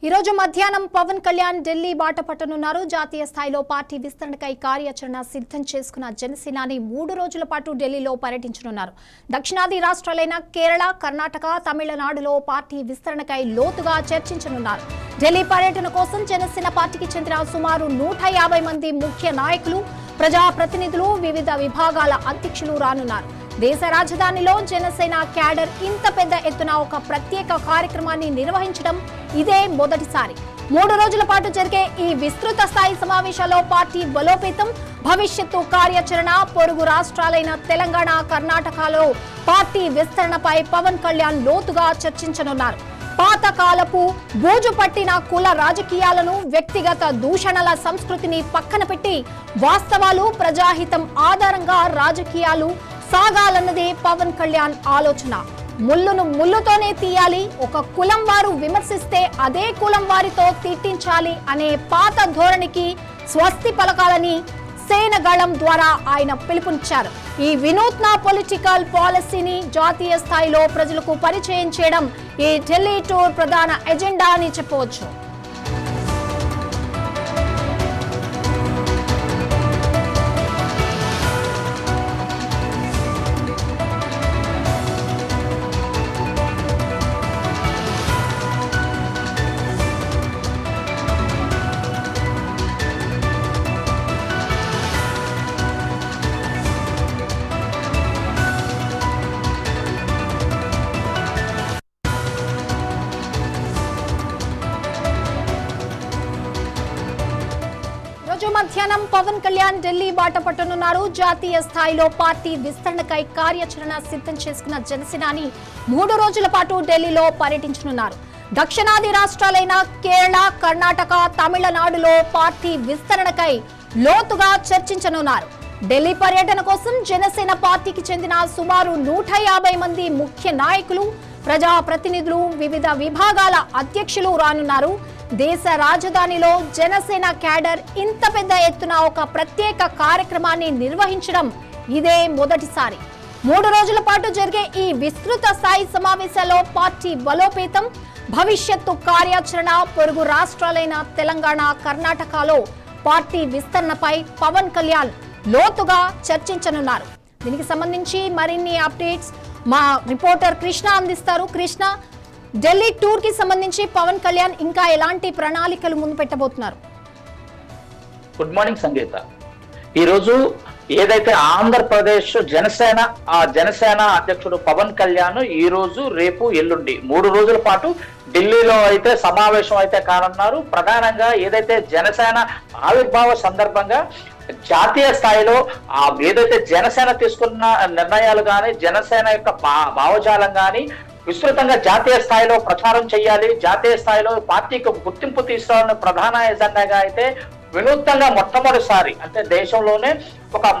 ఈ రోజు మధ్యాహ్నం పవన్ కళ్యాణ్ ఢిల్లీ బాట పట్టనున్నారు. జాతీయ స్థాయిలో పార్టీ విస్తరణకై కార్యాచరణ సిద్ధం చేసుకున్న జనసేనాని 3 రోజుల పాటు ఢిల్లీలో పర్యటించనున్నారు. దక్షిణాది రాష్ట్రాలైన కేరళ, కర్ణాటక, తమిళనాడులో పార్టీ విస్తరణకై లోతుగా చర్చించనున్నారు. ఢిల్లీ పర్యటన కోసం జనసేన పార్టీకి చెందిన సుమారు 150 మంది ముఖ్య నాయకులు, ప్రజాప్రతినిధులు, వివిధ విభాగాల అధ్యక్షులు రానున్నారు. దేశ రాజధానిలో జనసేన క్యాడర్ ఇంత పెద్ద ఎత్తున ఒక ప్రత్యేక కార్యక్రమాన్ని నిర్వహించడం ఇదే మొదటిసారి. 3 రోజుల పాటు జరిగే ఈ విస్తృత స్థాయి సమావేశాల్లో పార్టీ బలోపేతం, భవిష్యత్తు కార్యాచరణ, పొరుగు రాష్ట్రాలైన తెలంగాణ, కర్ణాటకలో పార్టీ విస్తరణపై పవన్ కళ్యాణ్ లోతుగా చర్చించనున్నారు. పాతకాలపు బూజు పట్టిన కుల రాజకీయాలను, వ్యక్తిగత దూషణల సంస్కృతిని పక్కన పెట్టి వాస్తవాలు, ప్రజాహితం ఆధారంగా రాజకీయాలు సాగాలన్నదే పవన్ కళ్యాణ్ ఆలోచన. ముళ్ళును ముళ్ళుతోనే తీయాలి, ఒక కులం వారు విమర్శిస్తే అదే కులం వారితో తిట్టించాలి అనే పాత ధోరణికి స్వస్తి పలకాలని సేనగళం ద్వారా ఆయన పిలుపునిచ్చారు. ఈ వినూత్న పొలిటికల్ పాలసీని జాతీయ స్థాయిలో ప్రజలకు పరిచయం చేయడం ఈ ఢిల్లీ టూర్ ప్రధాన ఎజెండా అని చెప్పవచ్చు. రోజు మధ్యాహ్నం పవన్ కళ్యాణ్ ఢిల్లీ బాట పట్టనున్నారు. జాతీయ స్థాయిలో పార్టీ విస్తరణకై కార్యాచరణ సిద్ధం చేసుకున్న జనసేనాని 3 రోజుల పాటు ఢిల్లీలో పర్యటించనున్నారు. దక్షిణాది రాష్ట్రాలైన కేరళ, కర్ణాటక, తమిళనాడులో పార్టీ విస్తరణకై లోతుగా చర్చించనున్నారు. ఢిల్లీ పర్యటన కోసం జనసేన పార్టీకి చెందిన సుమారు 150 మంది ముఖ్య నాయకులు, ప్రజాప్రతినిధులు, వివిధ విభాగాల అధ్యక్షులు రానున్నారు. దేశ రాజధానిలో జనసేన క్యాడర్ ఇంత పెద్ద ఎత్తున ఒక ప్రత్యేక కార్యక్రమాన్ని నిర్వహించడం ఇదే మొదటిసారి. 3 రోజుల పాటు జరిగే ఈ విస్తృత స్థాయి సమావేశాల్లో పార్టీ బలోపేతం, భవిష్యత్తు కార్యాచరణ, పొరుగు రాష్ట్రాలైన తెలంగాణ, కర్ణాటకలో పార్టీ విస్తరణపై పవన్ కళ్యాణ్ లోతుగా చర్చించనున్నారు. దీనికి సంబంధించి మరిన్ని అప్డేట్స్ మా రిపోర్టర్ కృష్ణ అందిస్తారు. కృష్ణ, ఢిల్లీ టూర్ కి సంబంధించి పవన్ కళ్యాణ్ ఇంకా ఎలాంటి ప్రణాళికలు ముందు పెట్టబోతున్నారు? గుడ్ మార్నింగ్ సంగీత. ఈ రోజు ఏదైతే ఆంధ్రప్రదేశ్ జనసేన అధ్యక్షుడు పవన్ కళ్యాణ్ ఈ రోజు, రేపు, ఎల్లుండి 3 రోజుల పాటు ఢిల్లీలో అయితే సమావేశం అయితే కానున్నారు. ప్రధానంగా ఏదైతే జనసేన ఆవిర్భావ సందర్భంగా జాతీయ స్థాయిలో ఏదైతే జనసేన తీసుకున్న నిర్ణయాలు కానీ, జనసేన యొక్క భావజాలం కానీ విస్తృతంగా జాతీయ స్థాయిలో ప్రచారం చేయాలి, జాతీయ స్థాయిలో పార్టీకి గుర్తింపు తీసుకోవాలని ప్రధాన ఎజెండాగా అయితే వినూత్నంగా మొట్టమొదటిసారి, అంటే దేశంలోనే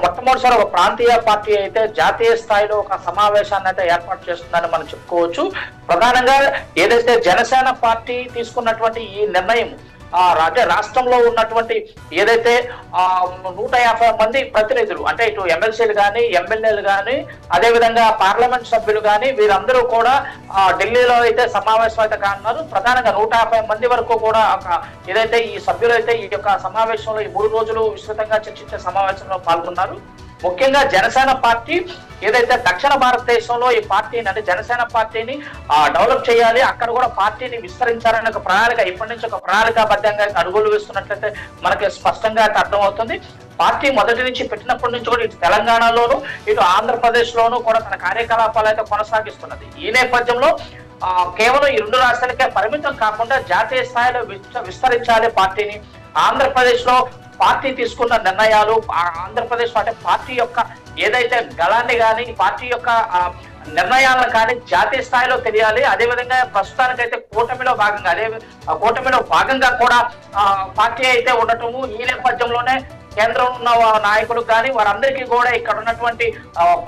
మొట్టమొదటిసారి ఒక ప్రాంతీయ పార్టీ అయితే జాతీయ స్థాయిలో ఒక సమావేశాన్ని అయితే ఏర్పాటు చేస్తుందని మనం చెప్పుకోవచ్చు. ప్రధానంగా ఏదైతే జనసేన పార్టీ తీసుకున్నటువంటి ఈ నిర్ణయం రాష్ట్రంలో ఉన్నటువంటి ఏదైతే 150 మంది ప్రతినిధులు, అంటే ఇటు ఎమ్మెల్సీలు కానీ, ఎమ్మెల్యేలు కానీ, అదేవిధంగా పార్లమెంట్ సభ్యులు కానీ, వీరందరూ కూడా ఢిల్లీలో అయితే సమావేశం అయితే కానున్నారు. ప్రధానంగా 150 మంది వరకు కూడా ఏదైతే ఈ సభ్యులు అయితే ఈ యొక్క సమావేశంలో ఈ 3 రోజులు విస్తృతంగా చర్చించే సమావేశంలో పాల్గొన్నారు. ముఖ్యంగా జనసేన పార్టీ ఏదైతే దక్షిణ భారతదేశంలో ఈ పార్టీని, అంటే జనసేన పార్టీని డెవలప్ చేయాలి, అక్కడ కూడా పార్టీని విస్తరించాలని ఒక ప్రణాళిక, ఇప్పటి నుంచి ఒక ప్రణాళికాబద్ధంగా అడుగులు వేస్తున్నట్లయితే మనకి స్పష్టంగా అర్థమవుతుంది. పార్టీ మొదటి నుంచి పెట్టినప్పటి నుంచి కూడా ఇటు తెలంగాణలోను, ఇటు ఆంధ్రప్రదేశ్ లోను కూడా తన కార్యకలాపాలు అయితే కొనసాగిస్తున్నది. ఈ నేపథ్యంలో కేవలం ఈ 2 రాష్ట్రాలకే పరిమితం కాకుండా జాతీయ స్థాయిలో విస్తరించాలి పార్టీని. ఆంధ్రప్రదేశ్ లో పార్టీ తీసుకున్న నిర్ణయాలు, ఆంధ్రప్రదేశ్ అంటే పార్టీ యొక్క ఏదైతే గళాన్ని కానీ, పార్టీ యొక్క నిర్ణయాలను కానీ జాతీయ స్థాయిలో తెలియాలి. అదేవిధంగా ప్రస్తుతానికైతే కూటమిలో భాగంగా కూడా పార్టీ అయితే ఉండటము, ఈ నేపథ్యంలోనే కేంద్రం ఉన్న నాయకులకు కానీ వారందరికీ కూడా ఇక్కడ ఉన్నటువంటి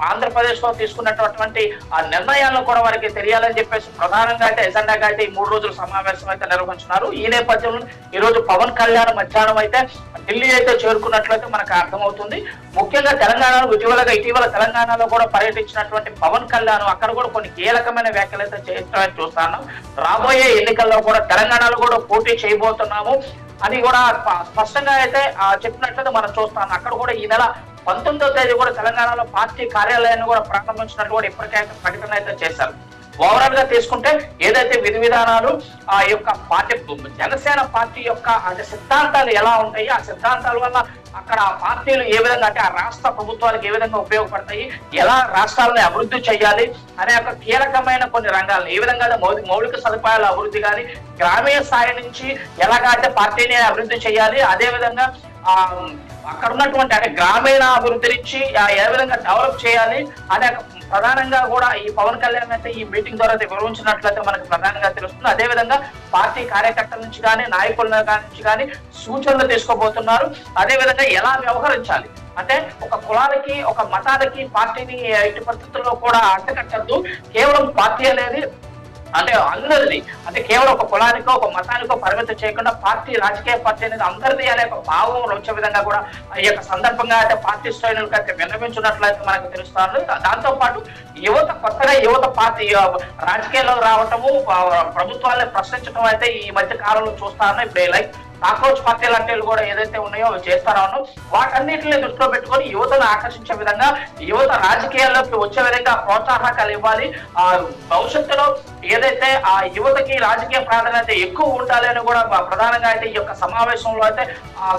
ఆంధ్రప్రదేశ్ లో తీసుకున్నటువంటి ఆ నిర్ణయాలను కూడా వారికి తెలియాలని చెప్పేసి ప్రధానంగా అయితే ఎజెండాగా అయితే ఈ 3 రోజుల సమావేశం అయితే నిర్వహించున్నారు. ఈ నేపథ్యంలో ఈ రోజు పవన్ కళ్యాణ్ మధ్యాహ్నం అయితే ఢిల్లీ అయితే చేరుకున్నట్లయితే మనకు అర్థమవుతుంది. ముఖ్యంగా తెలంగాణలో ఇటీవల తెలంగాణలో కూడా పర్యటించినటువంటి పవన్ కళ్యాణ్ అక్కడ కూడా కొన్ని కీలకమైన వ్యాఖ్యలు అయితే చేయడం చూస్తున్నాం. రాబోయే ఎన్నికల్లో కూడా తెలంగాణలో కూడా పోటీ చేయబోతున్నాము అని కూడా స్పష్టంగా అయితే చెప్పినట్లయితే మనం చూస్తాం. అక్కడ కూడా ఈ నెల 19వ తేదీ కూడా తెలంగాణలో పార్టీ కార్యాలయాన్ని కూడా ప్రారంభించినట్టు కూడా ఇప్పటికైతే ప్రకటన అయితే చేశారు. ఓవరాల్ గా తీసుకుంటే ఏదైతే విధి విధానాలు ఆ యొక్క పార్టీ జనసేన పార్టీ యొక్క అంటే సిద్ధాంతాలు ఎలా ఉంటాయి, ఆ సిద్ధాంతాల వల్ల అక్కడ పార్టీలు ఏ విధంగా అంటే ఆ రాష్ట్ర ప్రభుత్వాలకు ఏ విధంగా ఉపయోగపడతాయి, ఎలా రాష్ట్రాలను అభివృద్ధి చేయాలి అనే ఒక కీలకమైన కొన్ని రంగాలను ఏ విధంగా మౌలిక సదుపాయాల అభివృద్ధి కానీ గ్రామీణ స్థాయి నుంచి ఎలాగైతే పార్టీని అభివృద్ధి చేయాలి, అదే విధంగా అక్కడ ఉన్నటువంటి అంటే గ్రామీణ అభివృద్ధి నుంచి ఏ విధంగా డెవలప్ చేయాలి అనే ప్రధానంగా కూడా ఈ పవన్ కళ్యాణ్ అయితే ఈ మీటింగ్ ద్వారా వివరించినట్లయితే మనకు ప్రధానంగా తెలుస్తుంది. అదే విధంగా పార్టీ కార్యకర్తల నుంచి కానీ నాయకుల నుంచి కానీ సూచనలు తీసుకోబోతున్నారు. అదే విధంగా ఎలా వ్యవహరించాలి అంటే ఒక కులాలకి ఒక మతాలకి పార్టీని ఎట్టి పరిస్థితుల్లో కూడా అంటకట్టద్దు. కేవలం పార్టీ అనేది అంటే అందరిది అంటే కేవలం ఒక కులానికో ఒక మతానికో పరిమితం చేయకుండా పార్టీ రాజకీయ పార్టీ అనేది అందరిది అనే ఒక భావం వచ్చే విధంగా కూడా ఈ యొక్క సందర్భంగా అయితే పార్టీ శ్రేణులకు అయితే విన్నవించున్నట్లయితే మనకు తెలుస్తుంది. దాంతో పాటు కొత్తగా యువత పార్టీ రాజకీయాల్లో రావటము ప్రభుత్వాన్ని ప్రశ్నించడం అయితే ఈ మధ్య కాలంలో చూస్తాను. ఇప్పుడు లైక్ కాక్రోచ్ పార్టీ లాంటి కూడా ఏదైతే ఉన్నాయో అవి చేస్తారో వాటన్నిటిని దృష్టిలో పెట్టుకొని యువతను ఆకర్షించే విధంగా యువత రాజకీయాల్లోకి వచ్చే విధంగా ప్రోత్సాహకాలు ఇవ్వాలి. భవిష్యత్తులో ఏదైతే ఆ యువతకి రాజకీయ ప్రాధాన్యత ఎక్కువ ఉండాలి అని కూడా ప్రధానంగా అయితే ఈ యొక్క సమావేశంలో అయితే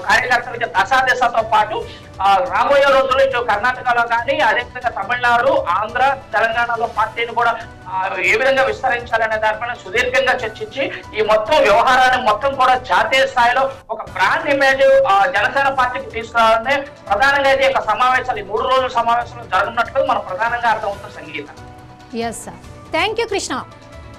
కార్యకర్తలకి దశాదిశతో పాటు రాబోయే రోజుల్లో ఇటు కర్ణాటకలో కానీ అదేవిధంగా తమిళనాడు, ఆంధ్ర, తెలంగాణలో పార్టీని కూడా ఏ విధంగా విస్తరించాలనే దానిపైన సుదీర్ఘంగా చర్చించి ఈ మొత్తం వ్యవహారాన్ని మొత్తం కూడా జాతీయ స్థాయిలో ఒక బ్రాండ్ ఇమేజ్ జనసేన పార్టీకి తీసుకురావాలని ప్రధానంగా అయితే ఒక సమావేశాలు ఈ 3 రోజుల సమావేశంలో జరుగుతున్నట్లు మనం ప్రధానంగా అర్థమవుతున్న సంగీతం. Yes sir, thank you Krishna.